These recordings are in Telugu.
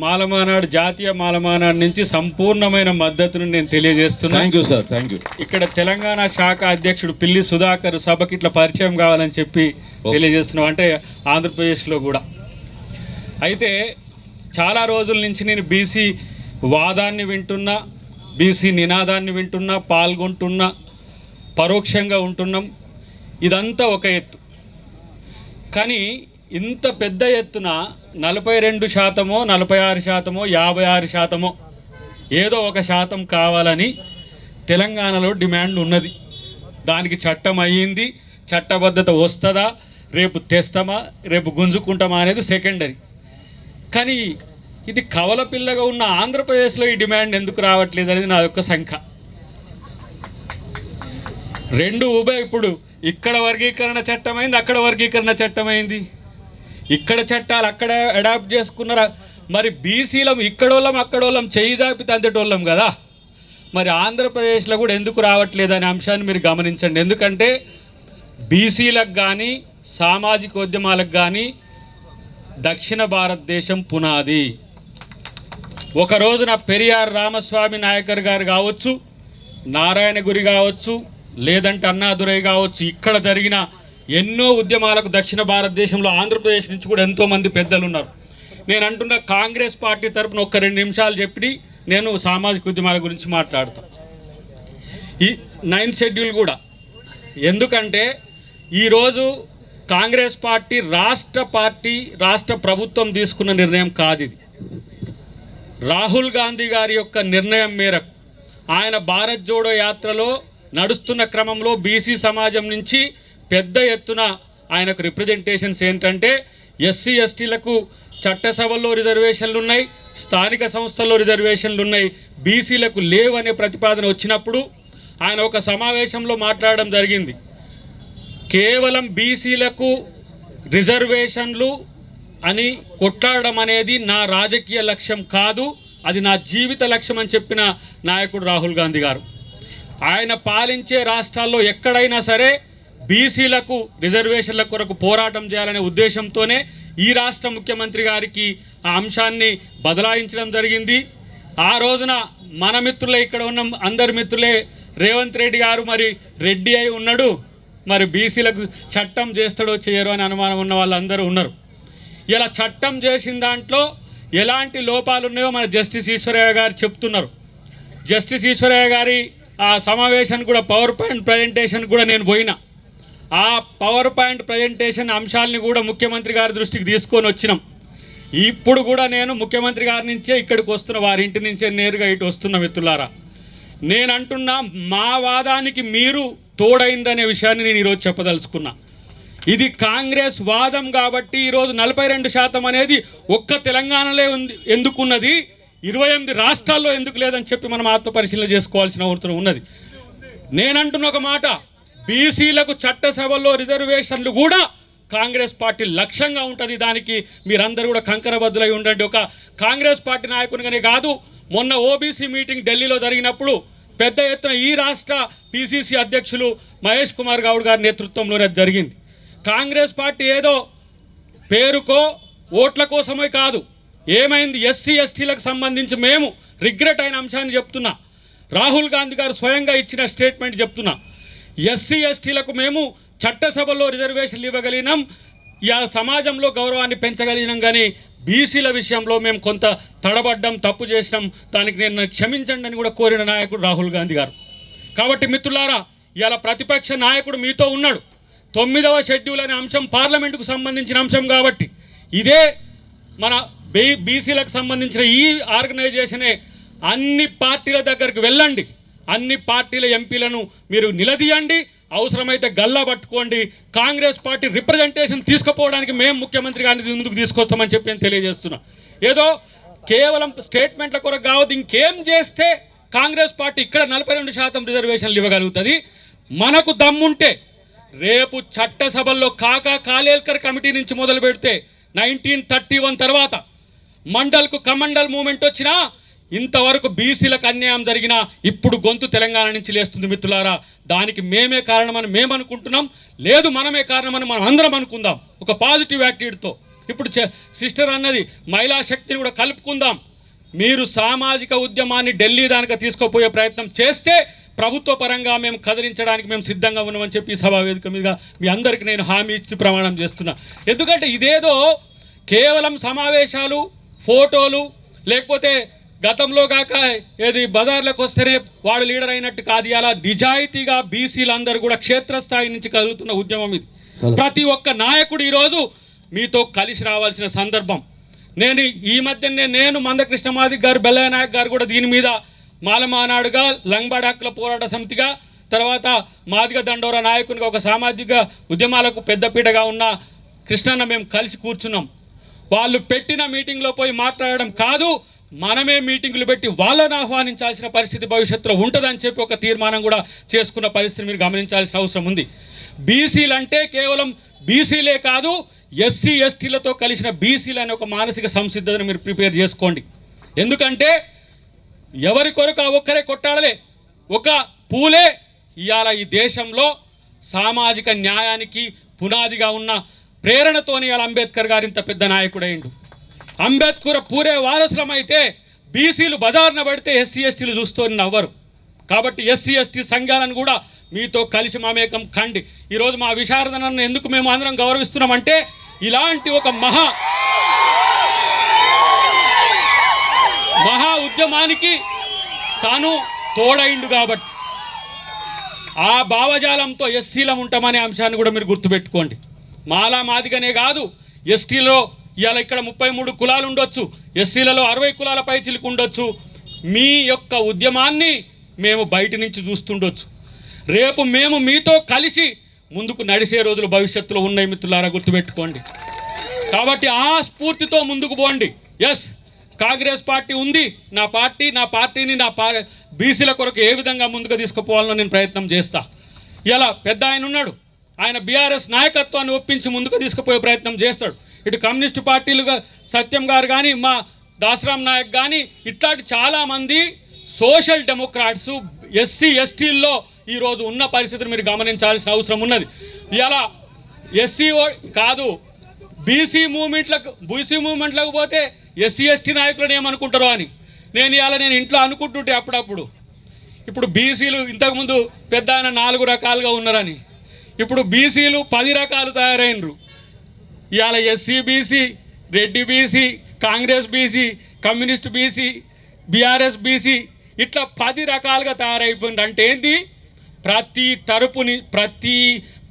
మాలమానాడు జాతీయ మాలమానాడు నుంచి సంపూర్ణమైన మద్దతును నేను తెలియజేస్తున్నాను. Thank you sir, thank you. ఇక్కడ తెలంగాణ శాఖ అధ్యక్షుడు పిల్లి సుధాకర్ సభకి ఇట్లా పరిచయం కావాలని చెప్పి తెలియజేస్తున్నాం, అంటే ఆంధ్రప్రదేశ్లో కూడా. అయితే చాలా రోజుల నుంచి నేను బీసీ వాదాన్ని వింటున్నా, బీసీ నినాదాన్ని వింటున్నా, పాల్గొంటున్నా, పరోక్షంగా ఉంటున్నాం. ఇదంతా ఒక ఎత్తు. కానీ ఇంత పెద్ద ఎత్తున 42%, 46%, 56% ఏదో ఒక శాతం కావాలని తెలంగాణలో డిమాండ్ ఉన్నది. దానికి చట్టం అయ్యింది, చట్టబద్ధత వస్తుందా, రేపు తెస్తామా, రేపు గుంజుకుంటామా అనేది సెకండరీ. కానీ ఇది కవల పిల్లగా ఉన్న ఆంధ్రప్రదేశ్లో ఈ డిమాండ్ ఎందుకు రావట్లేదు అనేది నా యొక్క శంక. రెండు ఉభయ, ఇప్పుడు ఇక్కడ వర్గీకరణ చట్టమైంది, అక్కడ వర్గీకరణ చట్టమైంది. ఇక్కడ చట్టాలు అక్కడ అడాప్ట్ చేసుకున్నారా? మరి బీసీలం ఇక్కడోళ్ళం అక్కడోళ్ళం చేయి జాపితే అంతటోళ్ళం కదా. మరి ఆంధ్రప్రదేశ్లో కూడా ఎందుకు రావట్లేదు అనే అంశాన్ని మీరు గమనించండి. ఎందుకంటే బీసీలకు కానీ సామాజిక ఉద్యమాలకు కానీ దక్షిణ భారతదేశం పునాది. ఒక రోజున పెరియార్ రామస్వామి నాయకర్ గారు కావచ్చు, నారాయణగురి కావచ్చు, లేదంటే అన్నాదురై కావచ్చు, ఇక్కడ జరిగిన ఎన్నో ఉద్యమాలకు దక్షిణ భారతదేశంలో ఆంధ్రప్రదేశ్ నుంచి కూడా ఎంతోమంది పెద్దలు ఉన్నారు. నేను అంటున్న కాంగ్రెస్ పార్టీ తరఫున ఒక్క 2 నిమిషాలు చెప్పి నేను సామాజిక ఉద్యమాల గురించి మాట్లాడతాను. ఈ 9th షెడ్యూల్ కూడా ఎందుకంటే ఈరోజు కాంగ్రెస్ పార్టీ రాష్ట్ర ప్రభుత్వం తీసుకున్న నిర్ణయం కాదు ఇది. రాహుల్ గాంధీ గారి యొక్క నిర్ణయం మేరకు ఆయన భారత్ జోడో యాత్రలో నడుస్తున్న క్రమంలో బీసీ సమాజం నుంచి పెద్ద ఎత్తున ఆయనకు రిప్రజెంటేషన్స్ ఏంటంటే ఎస్సీ ఎస్టీలకు చట్టసభల్లో రిజర్వేషన్లు ఉన్నాయి, స్థానిక సంస్థల్లో రిజర్వేషన్లు ఉన్నాయి, బీసీలకు లేవు అనే ప్రతిపాదన వచ్చినప్పుడు ఆయన ఒక సమావేశంలో మాట్లాడడం జరిగింది. కేవలం బీసీలకు రిజర్వేషన్లు అని కొట్లాడడం అనేది నా రాజకీయ లక్ష్యం కాదు, అది నా జీవిత లక్ష్యం అని చెప్పిన నాయకుడు రాహుల్ గాంధీ గారు. ఆయన పాలించే రాష్ట్రాల్లో ఎక్కడైనా సరే బీసీలకు రిజర్వేషన్ల కొరకు పోరాటం చేయాలనే ఉద్దేశంతోనే ఈ రాష్ట్ర ముఖ్యమంత్రి గారికి ఆ అంశాన్ని బదలాయించడం జరిగింది. ఆ రోజున మన మిత్రులే, ఇక్కడ ఉన్న అందరి మిత్రులే, రేవంత్ రెడ్డి గారు మరి రెడ్డి అయి ఉన్నాడు, మరి బీసీలకు చట్టం చేస్తాడో చేయరో అని అనుమానం ఉన్న వాళ్ళందరూ ఉన్నారు. ఇలా చట్టం చేసిన దాంట్లో ఎలాంటి లోపాలు ఉన్నాయో మన జస్టిస్ ఈశ్వరయ్య గారు చెప్తున్నారు. జస్టిస్ ఈశ్వరయ్య గారి ఆ సమావేశానికి కూడా పవర్ పాయింట్ ప్రజెంటేషన్ కూడా నేను పోయినా. ఆ పవర్ పాయింట్ ప్రజెంటేషన్ అంశాలని కూడా ముఖ్యమంత్రి గారి దృష్టికి తీసుకొని వచ్చినాం. ఇప్పుడు కూడా నేను ముఖ్యమంత్రి గారి నుంచే ఇక్కడికి వస్తున్నా, వారి ఇంటి నుంచే నేరుగా ఇటు వస్తున్న మిత్రులారా. నేను అంటున్నా, మా వాదానికి మీరు తోడైందనే విషయాన్ని నేను ఈరోజు చెప్పదలుచుకున్నా. ఇది కాంగ్రెస్ వాదం కాబట్టి ఈరోజు 42% అనేది ఒక్క తెలంగాణలో ఎందుకున్నది, 28 రాష్ట్రాల్లో ఎందుకు లేదని చెప్పి మనం ఆత్మపరిశీలన చేసుకోవాల్సిన అవసరం ఉన్నది. నేనంటున్న ఒక మాట, బీసీలకు చట్టసభల్లో రిజర్వేషన్లు కూడా కాంగ్రెస్ పార్టీ లక్ష్యంగా ఉంటుంది. దానికి మీరందరూ కూడా కంకణబద్దులై ఉండండి. ఒక కాంగ్రెస్ పార్టీ నాయకునిగానే కాదు, మొన్న ఓబీసీ మీటింగ్ ఢిల్లీలో జరిగినప్పుడు పెద్ద ఎత్తున ఈ రాష్ట్ర పిసిసి అధ్యక్షులు మహేష్ కుమార్ గౌడ్ గారి నేతృత్వంలోనే జరిగింది. కాంగ్రెస్ పార్టీ ఏదో పేరుకో ఓట్ల కోసమే కాదు, ఏమైంది ఎస్సీ ఎస్టీలకు సంబంధించి మేము రిగ్రెట్ అయిన అంశాన్ని చెప్తున్నా. రాహుల్ గాంధీ గారు స్వయంగా ఇచ్చిన స్టేట్మెంట్ చెప్తున్నా. ఎస్సీ ఎస్టీలకు మేము చట్టసభలో రిజర్వేషన్లు ఇవ్వగలిగినాం, సమాజంలో గౌరవాన్ని పెంచగలిగినాం, కానీ బీసీల విషయంలో మేము కొంత తడబడ్డం, తప్పు చేసినాం, దానికి నేను క్షమించండి అని కూడా కోరిన నాయకుడు రాహుల్ గాంధీ గారు. కాబట్టి మిత్రులారా, ఇవాళ ప్రతిపక్ష నాయకుడు మీతో ఉన్నాడు. 9వ షెడ్యూల్ అనే అంశం పార్లమెంటుకు సంబంధించిన అంశం కాబట్టి ఇదే మన బీసీలకు సంబంధించిన ఈ ఆర్గనైజేషనే అన్ని పార్టీల దగ్గరికి వెళ్ళండి, అన్ని పార్టీల ఎంపీలను మీరు నిలదీయండి, అవసరమైతే గల్లా పట్టుకోండి. కాంగ్రెస్ పార్టీ రిప్రజెంటేషన్ తీసుకుపోవడానికి మేము ముఖ్యమంత్రి గారిని ముందుకు తీసుకొస్తామని చెప్పి నేను తెలియజేస్తున్నా. ఏదో కేవలం స్టేట్మెంట్ల కొరకు కావద్దు, ఇంకేం చేస్తే కాంగ్రెస్ పార్టీ ఇక్కడ 42% రిజర్వేషన్లు ఇవ్వగలుగుతుంది. మనకు దమ్ముంటే రేపు చట్టసభల్లో కాలేల్కర్ కమిటీ నుంచి మొదలు పెడితే 1931 తర్వాత మండల్కు కమండల్ మూమెంట్ వచ్చినా ఇంతవరకు బీసీలకు అన్యాయం జరిగినా ఇప్పుడు గొంతు తెలంగాణ నుంచి లేస్తుంది మిత్రులారా. దానికి మేమే కారణమని మేము అనుకుంటున్నాం, లేదు మనమే కారణమని మనం అందరం అనుకుందాం ఒక పాజిటివ్ యాటిట్యూడ్తో. ఇప్పుడు సిస్టర్ అన్నది మహిళా శక్తిని కూడా కలుపుకుందాం. మీరు సామాజిక ఉద్యమాన్ని ఢిల్లీ దానికి తీసుకుపోయే ప్రయత్నం చేస్తే ప్రభుత్వ పరంగా మేము కదిలించడానికి మేము సిద్ధంగా ఉన్నామని చెప్పి సభా వేదిక మీద మీ అందరికీ నేను హామీ ఇచ్చి ప్రమాణం చేస్తున్నా. ఎందుకంటే ఇదేదో కేవలం సమావేశాలు, ఫోటోలు, లేకపోతే గతంలో కాక ఏది బజార్లకు వస్తేనే వాడు లీడర్ అయినట్టు కాదు. అలా నిజాయితీగా బీసీలందరూ కూడా క్షేత్రస్థాయి నుంచి కదులుతున్న ఉద్యమం ఇది. ప్రతి ఒక్క నాయకుడు ఈరోజు మీతో కలిసి రావాల్సిన సందర్భం. ఈ మధ్యనే నేను మందకృష్ణ మాదిగ గారు, బెల్లయ్య నాయక్ గారు కూడా దీని మీద మాలమానాడుగా, లంబాడి హక్కుల పోరాట సమితిగా, తర్వాత మాదిగ దండోరా నాయకునిగా, ఒక సామాజిక ఉద్యమాలకు పెద్దపీటగా ఉన్న కృష్ణన్న మేము కలిసి కూర్చున్నాం. వాళ్ళు పెట్టిన మీటింగ్లో పోయి మాట్లాడడం కాదు, మనమే మీటింగులు పెట్టి వాళ్ళని ఆహ్వానించాల్సిన పరిస్థితి భవిష్యత్తులో ఉంటుందని చెప్పి ఒక తీర్మానం కూడా చేసుకున్న పరిస్థితి మీరు గమనించాల్సిన అవసరం ఉంది. బీసీలు అంటే కేవలం బీసీలే కాదు, ఎస్సీ ఎస్టీలతో కలిసిన బీసీలు అనే ఒక మానసిక సంసిద్ధతను మీరు ప్రిపేర్ చేసుకోండి. ఎందుకంటే ఎవరి కొరకు ఒక్కరే కొట్టాడలే, ఒక పూలే ఇవాళ ఈ దేశంలో సామాజిక న్యాయానికి పునాదిగా ఉన్న ప్రేరణతోనే ఇవాళ అంబేద్కర్ గారు ఇంత పెద్ద నాయకుడైండు. అంబేద్కర్ పూరే వారసులమైతే బీసీలు బజార్న పడితే ఎస్సీ ఎస్టీలు చూస్తూ నవ్వరు. కాబట్టి ఎస్సీ ఎస్టీ సంఘాలను కూడా మీతో కలిసి మమేకం కండి. ఈరోజు మా విశారదనను ఎందుకు మేము అందరం గౌరవిస్తున్నామంటే ఇలాంటి ఒక మహా ఉద్యమానికి తాను తోడైండు కాబట్టి ఆ భావజాలంతో ఎస్సీలం ఉంటామనే అంశాన్ని కూడా మీరు గుర్తుపెట్టుకోండి. మాలా మాదిగనే కాదు, ఎస్టీలో ఇవాళ ఇక్కడ 33 కులాలు ఉండొచ్చు, ఎస్సీలలో 60 కులాల పై చిలుకు ఉండొచ్చు. మీ యొక్క ఉద్యమాన్ని మేము బయట నుంచి చూస్తుండొచ్చు. రేపు మేము మీతో కలిసి ముందుకు నడిచే రోజులు భవిష్యత్తులో ఉన్నాయి మిత్రులారా, గుర్తుపెట్టుకోండి. కాబట్టి ఆ స్ఫూర్తితో ముందుకు పోండి. ఎస్, కాంగ్రెస్ పార్టీ ఉంది, నా పార్టీని బీసీల కొరకు ఏ విధంగా ముందుకు తీసుకుపోవాలో నేను ప్రయత్నం చేస్తా. ఇలా పెద్ద ఆయన ఉన్నాడు, ఆయన బీఆర్ఎస్ నాయకత్వాన్ని ఒప్పించి ముందుకు తీసుకుపోయే ప్రయత్నం చేస్తాడు. ఇటు కమ్యూనిస్టు పార్టీలుగా సత్యం గారు కానీ, మా దాసరాం నాయక్ కానీ, ఇట్లాంటి చాలామంది సోషల్ డెమోక్రాట్స్ ఎస్సీ ఎస్టీల్లో ఈరోజు ఉన్న పరిస్థితిని మీరు గమనించాల్సిన అవసరం ఉన్నది. ఇలా ఎస్సీ కాదు, బీసీ మూమెంట్లకు పోతే ఎస్సీ ఎస్టీ నాయకులను ఏమనుకుంటారో అని నేను ఇంట్లో అనుకుంటుంటే అప్పుడప్పుడు, ఇప్పుడు బీసీలు ఇంతకుముందు పెద్ద ఆయన 4 రకాలుగా ఉన్నారని, ఇప్పుడు బీసీలు 10 రకాలు తయారైనరు. ఇవాళ SC BC, Reddy BC, Congress BC, communist BC, BRS BC, ఇట్లా 10 రకాలుగా తయారైపోయింది. అంటే ఏంటి? ప్రతి తరపుని, ప్రతి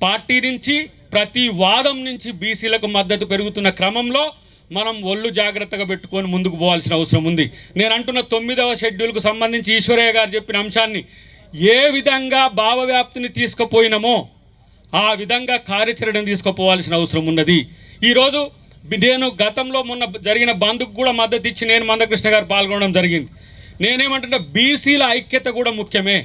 పార్టీ నుంచి, ప్రతి వాదం నుంచి బీసీలకు మద్దతు పెరుగుతున్న క్రమంలో మనం ఒళ్ళు జాగ్రత్తగా పెట్టుకొని ముందుకు పోవాల్సిన అవసరం ఉంది. నేను అంటున్న 9వ షెడ్యూల్కు సంబంధించి ఈశ్వరయ్య గారు చెప్పిన అంశాన్ని ఏ విధంగా భావవ్యాప్తిని తీసుకుపోయినామో ఆ విధంగా కార్యాచరణ తీసుకుపోవాల్సిన అవసరం ఉన్నది. ఈరోజు నేను గతంలో మొన్న జరిగిన బంద్కు కూడా మద్దతు ఇచ్చి నేను మందకృష్ణ గారు పాల్గొనడం జరిగింది. నేనేమంటున్నా, బీసీల ఐక్యత కూడా ముఖ్యమే.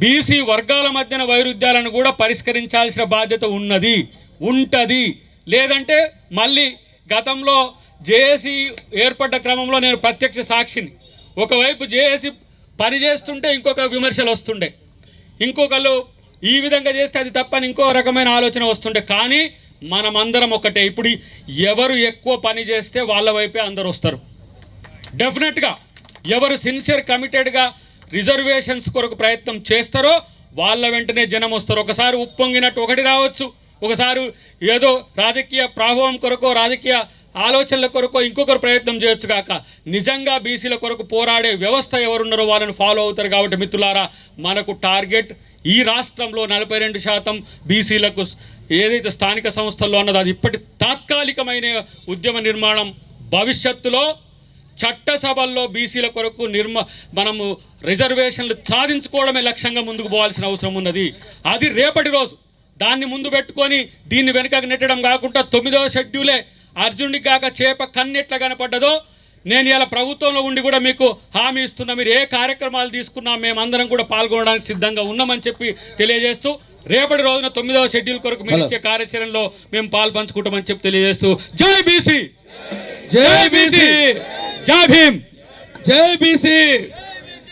బీసీ వర్గాల మధ్యన వైరుధ్యాలను కూడా పరిష్కరించాల్సిన బాధ్యత ఉంటుంది. లేదంటే మళ్ళీ గతంలో జేఏసీ ఏర్పడ్డ క్రమంలో నేను ప్రత్యక్ష సాక్షిని. ఒకవైపు జేఏసీ పనిచేస్తుంటే ఇంకొక విమర్శలు వస్తుండే, ఇంకొకళ్ళు ఈ విధంగా చేస్తే అది తప్పని ఇంకో రకమైన ఆలోచన వస్తుండే. కానీ మనమందరం ఒకటే. ఇప్పుడు ఎవరు ఎక్కువ పని చేస్తే వాళ్ళ వైపే అందరు వస్తారు. డెఫినెట్గా ఎవరు సిన్సియర్ కమిటెడ్గా రిజర్వేషన్స్ కొరకు ప్రయత్నం చేస్తారో వాళ్ళ వెంటనే జనం వస్తారు. ఒకసారి ఉప్పొంగినట్టు ఒకటి రావచ్చు, ఒకసారి ఏదో రాజకీయ ప్రభావం కొరకో, రాజకీయ ఆలోచనల కొరకో ఇంకొకరు ప్రయత్నం చేయొచ్చు కాక నిజంగా బీసీల కొరకు పోరాడే వ్యవస్థ ఎవరున్నారో వాళ్ళని ఫాలో అవుతారు. కాబట్టి మిత్రులారా, మనకు టార్గెట్ ఈ రాష్ట్రంలో 42% బీసీలకు ఏదైతే స్థానిక సంస్థల్లో అన్నదో అది ఇప్పటి తాత్కాలికమైన ఉద్యమ నిర్మాణం. భవిష్యత్తులో చట్టసభల్లో బీసీల కొరకు మనము రిజర్వేషన్లు సాధించుకోవడమే లక్ష్యంగా ముందుకు పోవాల్సిన అవసరం ఉన్నది. అది రేపటి రోజు. దాన్ని ముందు పెట్టుకొని దీన్ని వెనుకకు నెట్టడం కాకుండా 9వ షెడ్యూలే అర్జునుడికి కాక చేప కన్నెట్లా కనపడ్డదో నేను ఇలా ప్రభుత్వంలో ఉండి కూడా మీకు హామీ ఇస్తున్నా. మీరు ఏ కార్యక్రమాలు తీసుకున్నా మేమందరం కూడా పాల్గొనడానికి సిద్ధంగా ఉన్నామని చెప్పి తెలియజేస్తూ, రేపటి రోజున 9వ షెడ్యూల్ కొరకు మీరు ఇచ్చే కార్యాచరణలో మేము పాలు పంచుకుంటామని చెప్పి తెలియజేస్తూ, జై బీసీ, జై బీసీ, జై భీమ్, జై బీసీ.